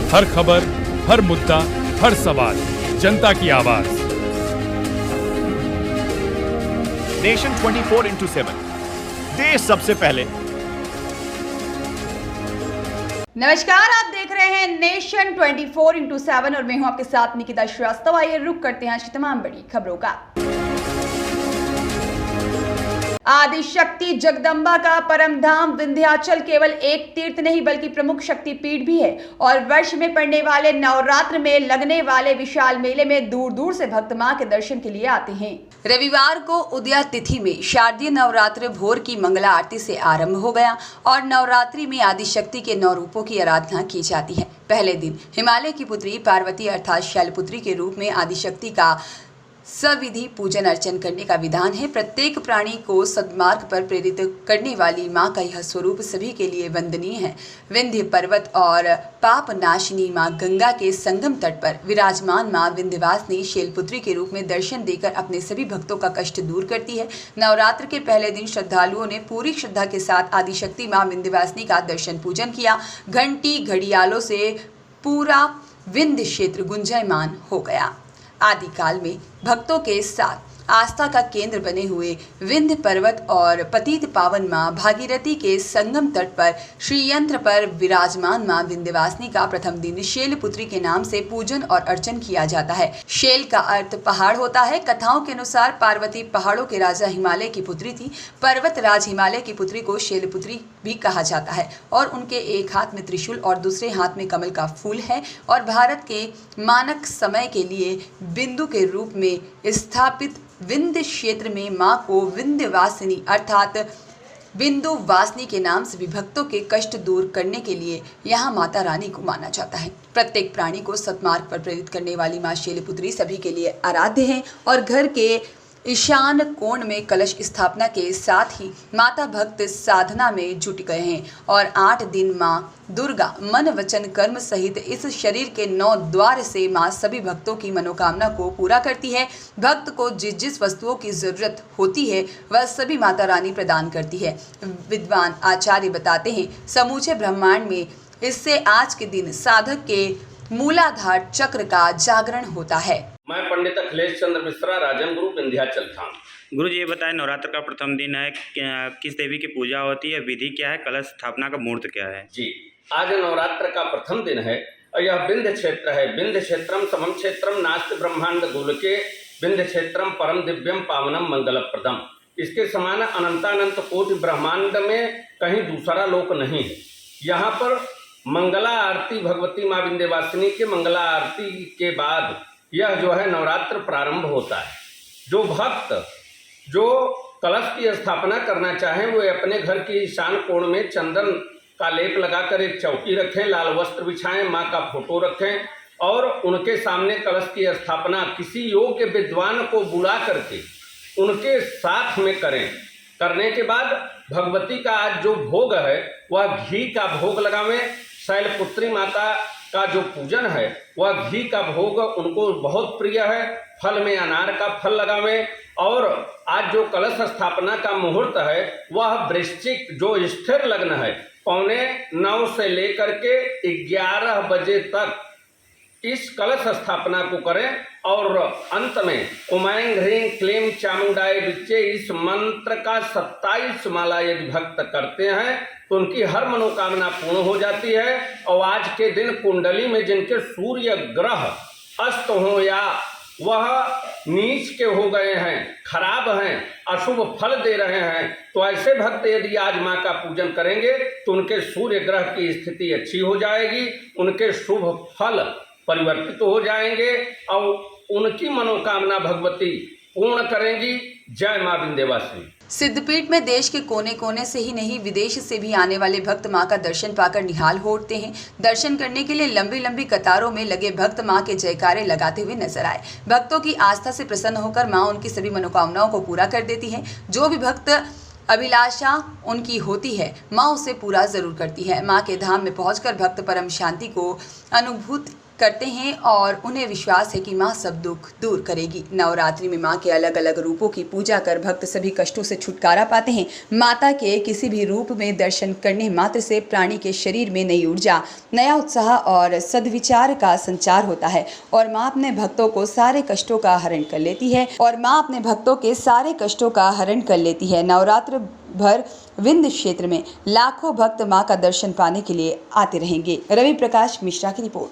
हर खबर, हर मुद्दा, हर सवाल, जनता की आवाज। नेशन 24x7, देश सबसे पहले। नमस्कार, आप देख रहे हैं नेशन 24x7 और मैं हूं आपके साथ निकिता श्रीवास्तव। आइए रुक करते हैं आज की तमाम बड़ी खबरों का। आदिशक्ति जगदम्बा का परम धाम विंध्याचल केवल एक तीर्थ नहीं बल्कि प्रमुख शक्तिपीठ भी है और वर्ष में पड़ने वाले नवरात्र में लगने वाले विशाल मेले में दूर दूर से भक्त मां के दर्शन के लिए आते हैं। रविवार को उदया तिथि में शारदीय नवरात्र भोर की मंगला आरती से आरंभ हो गया और नवरात्रि में आदिशक्ति के 9 रूपों की आराधना की जाती है। पहले दिन हिमालय की पुत्री पार्वती अर्थात शैलपुत्री के रूप में आदिशक्ति का सविधि पूजन अर्चन करने का विधान है। प्रत्येक प्राणी को सद्मार्ग पर प्रेरित करने वाली मां का यह स्वरूप सभी के लिए वंदनीय है। विंध्य पर्वत और पाप नाशिनी मां गंगा के संगम तट पर विराजमान मां विंध्यवासिनी शैलपुत्री के रूप में दर्शन देकर अपने सभी भक्तों का कष्ट दूर करती है। नवरात्र के पहले दिन श्रद्धालुओं ने पूरी श्रद्धा के साथ आदिशक्ति मां विंध्यवासिनी का दर्शन पूजन किया। घंटी घड़ियालों से पूरा विंध्य क्षेत्र गुंजायमान हो गया। आदिकाल में भक्तों के साथ आस्था का केंद्र बने हुए विंध्य पर्वत और पतित पावन मां भागीरथी के संगम तट पर श्रीयंत्र पर विराजमान मां विंध्यवासिनी का प्रथम दिन शैलपुत्री के नाम से पूजन और अर्चन किया जाता है। शैल का अर्थ पहाड़ होता है। कथाओं के अनुसार पार्वती पहाड़ों के राजा हिमालय की पुत्री थी। पर्वत राज हिमालय की पुत्री को शैलपुत्री भी कहा जाता है और उनके एक हाथ में त्रिशूल और दूसरे हाथ में कमल का फूल है और भारत के मानक समय के लिए बिंदु के रूप में स्थापित विंध्य क्षेत्र में मां को विंध्यवासिनी अर्थात बिंदु वासिनी के नाम से भी भक्तों के कष्ट दूर करने के लिए यहाँ माता रानी को माना जाता है। प्रत्येक प्राणी को सत्मार्ग पर प्रेरित करने वाली मां शैलपुत्री सभी के लिए आराध्य है और घर के ईशान कोण में कलश स्थापना के साथ ही माता भक्त साधना में जुट गए हैं और 8 दिन मां दुर्गा मन वचन कर्म सहित इस शरीर के 9 द्वार से मां सभी भक्तों की मनोकामना को पूरा करती है। भक्त को जिस जिस वस्तुओं की जरूरत होती है वह सभी माता रानी प्रदान करती है। विद्वान आचार्य बताते हैं समूचे ब्रह्मांड में इससे आज के दिन साधक के मूलाधार चक्र का जागरण होता है। मैं पंडित अखिलेश चंद्र मिश्रा, राजन गुरु, विंध्याचल धाम। गुरु जी ये बताएं, नवरात्र का प्रथम दिन है, किस देवी की पूजा होती है, विधि क्या है, कलश स्थापना का मुहूर्त क्या है? जी, आज नवरात्र का प्रथम दिन है और यह विंध्य क्षेत्र है। विंध्य क्षेत्रम समम क्षेत्रम नास्ति ब्रह्मांड गोलके विंध्य क्षेत्रम परम दिव्यम पावनम मंगलप्रदम। इसके समान अनंतानंत कोटि ब्रह्मांड में कहीं दूसरा लोक नहीं है। यहाँ पर मंगला आरती भगवती माँ विंध्यवासिनी के मंगला आरती के बाद यह जो है नवरात्र प्रारंभ होता है। जो भक्त जो कलश की स्थापना करना चाहें वो अपने घर के ईशान कोण में चंदन का लेप लगाकर एक चौकी रखें, लाल वस्त्र बिछाएं, माँ का फोटो रखें और उनके सामने कलश की स्थापना किसी योग्य विद्वान को बुला करके उनके साथ में करें। करने के बाद भगवती का आज जो भोग है वह घी का भोग लगावें। शैलपुत्री माता का जो पूजन है वह घी का भोग उनको बहुत प्रिय है। फल में अनार का फल लगावें और आज जो कलश स्थापना का मुहूर्त है वह वृश्चिक जो स्थिर लग्न है 8:45 से लेकर के 11 बजे तक इस कलश स्थापना को करें और अंत में उमैं ह्रीं क्लीं चामुंडाय विच्चे इस मंत्र का 27 माला यदि भक्त करते हैं तो उनकी हर मनोकामना पूर्ण हो जाती है। और आज के दिन कुंडली में जिनके सूर्य ग्रह अस्त हो या वह नीच के हो गए हैं, खराब हैं, अशुभ फल दे रहे हैं, तो ऐसे भक्त यदि आज माँ का पूजन करेंगे तो उनके सूर्य ग्रह की स्थिति अच्छी हो जाएगी, उनके शुभ फल परिवर्तित हो जाएंगे और उनकी मनोकामना भगवती पूर्ण करेंगी। जय माँ विंध्यवासिनी। सिद्धपीठ में देश के कोने कोने से ही नहीं विदेश से भी आने वाले भक्त मां का दर्शन पाकर निहाल हो उठते हैं। दर्शन करने के लिए लंबी लंबी कतारों में लगे भक्त मां के जयकारे लगाते हुए नजर आए। भक्तों की आस्था से प्रसन्न होकर मां उनकी सभी मनोकामनाओं को पूरा कर देती है। जो भी भक्त अभिलाषा उनकी होती है मां उसे पूरा जरूर करती है। मां के धाम में पहुंचकर भक्त परम शांति को अनुभूत करते हैं और उन्हें विश्वास है कि माँ सब दुख दूर करेगी। नवरात्रि में माँ के अलग अलग रूपों की पूजा कर भक्त सभी कष्टों से छुटकारा पाते हैं। माता के किसी भी रूप में दर्शन करने मात्र से प्राणी के शरीर में नई ऊर्जा, नया उत्साह और सद्विचार का संचार होता है और माँ अपने भक्तों को सारे कष्टों का हरण कर लेती है। नवरात्र भर विंध्य क्षेत्र में लाखों भक्त मां का दर्शन पाने के लिए आते रहेंगे। रवि प्रकाश मिश्रा की रिपोर्ट।